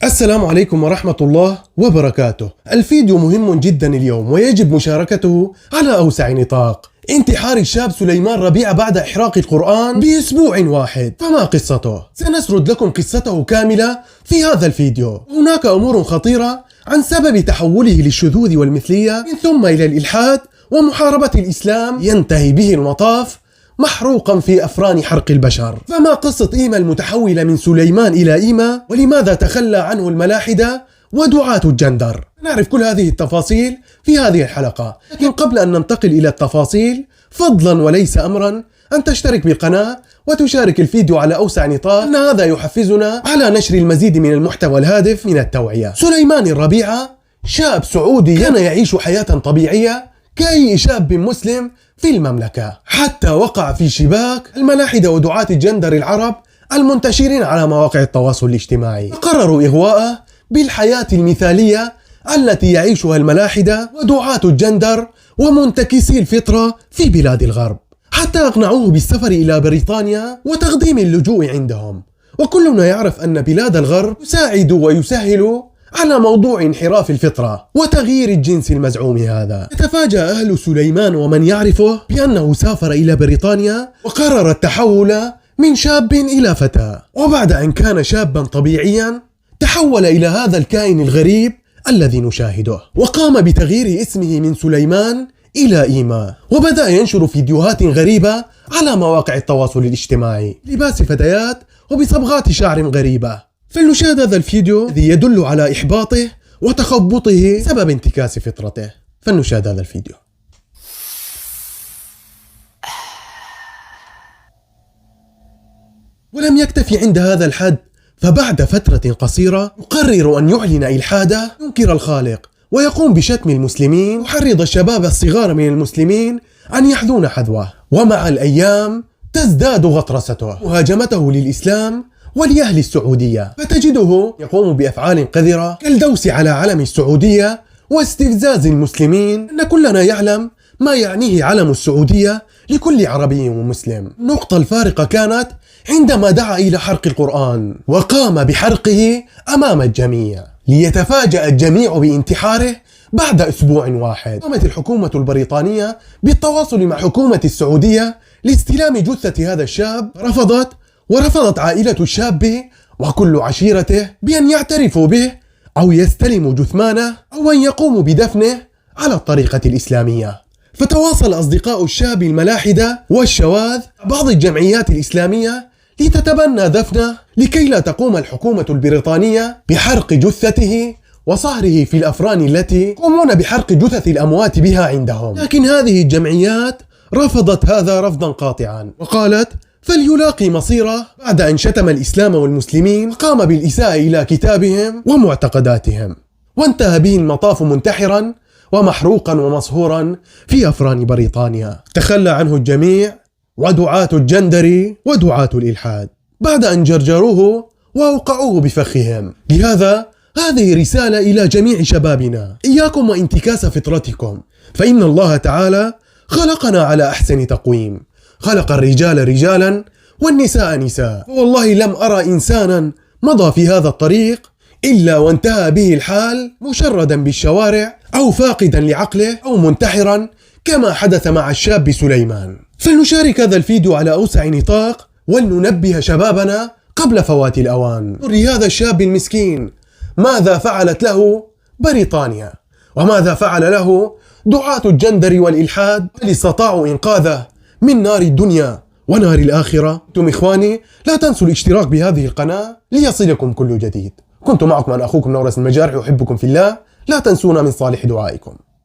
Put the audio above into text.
السلام عليكم ورحمة الله وبركاته. الفيديو مهم جدا اليوم ويجب مشاركته على أوسع نطاق. انتحار الشاب سليمان ربيعة بعد إحراق القرآن بأسبوع واحد، فما قصته؟ سنسرد لكم قصته كاملة في هذا الفيديو. هناك أمور خطيرة عن سبب تحوله للشذوذ والمثلية من ثم إلى الإلحاد ومحاربة الإسلام، ينتهي به المطاف محروقا في أفران حرق البشر. فما قصة إيما المتحولة من سليمان إلى إيما؟ ولماذا تخلى عنه الملاحدة ودعاة الجندر؟ نعرف كل هذه التفاصيل في هذه الحلقة، لكن قبل أن ننتقل إلى التفاصيل فضلا وليس أمرا أن تشترك بالقناة وتشارك الفيديو على أوسع نطاق، أن هذا يحفزنا على نشر المزيد من المحتوى الهادف من التوعية. سليمان الربيعة شاب سعودي كان يعيش حياة طبيعية كأي شاب مسلم في المملكة، حتى وقع في شباك الملاحدة ودعاة الجندر العرب المنتشرين على مواقع التواصل الاجتماعي، فقرروا إغواءه بالحياة المثالية التي يعيشها الملاحدة ودعاة الجندر ومنتكسي الفطرة في بلاد الغرب، حتى أقنعوه بالسفر إلى بريطانيا وتقديم اللجوء عندهم. وكلنا يعرف أن بلاد الغرب تساعد ويسهل على موضوع انحراف الفطرة وتغيير الجنس المزعوم هذا. يتفاجأ أهل سليمان ومن يعرفه بأنه سافر إلى بريطانيا وقرر التحول من شاب إلى فتى، وبعد أن كان شابا طبيعيا تحول إلى هذا الكائن الغريب الذي نشاهده، وقام بتغيير اسمه من سليمان إلى إيما، وبدأ ينشر فيديوهات غريبة على مواقع التواصل الاجتماعي لباس فتيات وبصبغات شعر غريبة. فلنشاهد هذا الفيديو الذي يدل على إحباطه وتخبطه سبب انتكاس فطرته. فلنشاهد هذا الفيديو. ولم يكتفي عند هذا الحد، فبعد فترة قصيرة يقرر أن يعلن إلحاده، ينكر الخالق ويقوم بشتم المسلمين، ويحرض الشباب الصغار من المسلمين أن يحذون حذوه. ومع الأيام تزداد غطرسته مهاجمته للإسلام ولأهل السعودية، فتجده يقوم بأفعال قذرة كالدوس على علم السعودية واستفزاز المسلمين. إن كلنا يعلم ما يعنيه علم السعودية لكل عربي ومسلم. النقطة الفارقة كانت عندما دعا إلى حرق القرآن وقام بحرقه أمام الجميع، ليتفاجأ الجميع بانتحاره بعد أسبوع واحد. قامت الحكومة البريطانية بالتواصل مع حكومة السعودية لاستلام جثة هذا الشاب، ورفضت عائلة الشاب وكل عشيرته بأن يعترفوا به أو يستلموا جثمانه أو أن يقوموا بدفنه على الطريقة الإسلامية. فتواصل أصدقاء الشاب الملاحدة والشواذ بعض الجمعيات الإسلامية لتتبنى دفنه، لكي لا تقوم الحكومة البريطانية بحرق جثته وصهره في الأفران التي يقومون بحرق جثث الأموات بها عندهم. لكن هذه الجمعيات رفضت هذا رفضا قاطعا، وقالت فليلاقي مصيره بعد أن شتم الإسلام والمسلمين وقام بالإساءة إلى كتابهم ومعتقداتهم. وانتهى به المطاف منتحرا ومحروقا ومصهورا في أفران بريطانيا. تخلى عنه الجميع ودعاة الجندر ودعاة الإلحاد بعد أن جرجروه وأوقعوه بفخهم. لهذا هذه رسالة إلى جميع شبابنا: إياكم وانتكاس فطرتكم، فإن الله تعالى خلقنا على أحسن تقويم، خلق الرجال رجالا والنساء نساء، والله لم أرى إنسانا مضى في هذا الطريق إلا وانتهى به الحال مشردا بالشوارع أو فاقدا لعقله أو منتحرا كما حدث مع الشاب سليمان. فلنشارك هذا الفيديو على أوسع نطاق ولننبه شبابنا قبل فوات الأوان. نري هذا الشاب المسكين ماذا فعلت له بريطانيا وماذا فعل له دعاة الجندر والإلحاد، بل استطاعوا إنقاذه من نار الدنيا ونار الآخرة. أنتم إخواني لا تنسوا الاشتراك بهذه القناة ليصلكم كل جديد. كنت معكم أنا أخوكم نورس المجارح، أحبكم في الله، لا تنسونا من صالح دعائكم.